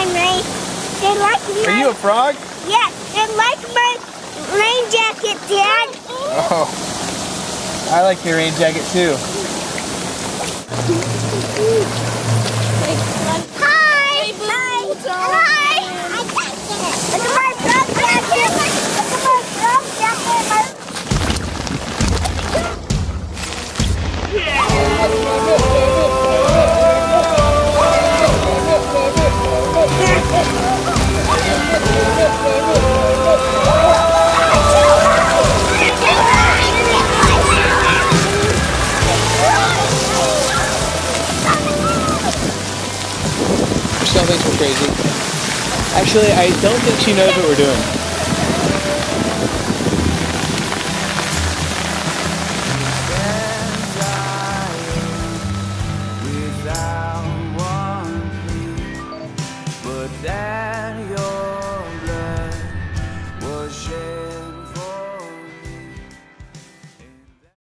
They like my... Are you a frog? Yeah, they like my rain jacket, Dad. Oh, I like your rain jacket too. Hi! Hi! Hi! Look at my frog jacket! Look at my frog jacket! Still thinks we're crazy. Actually, I don't think she knows what we're doing. Without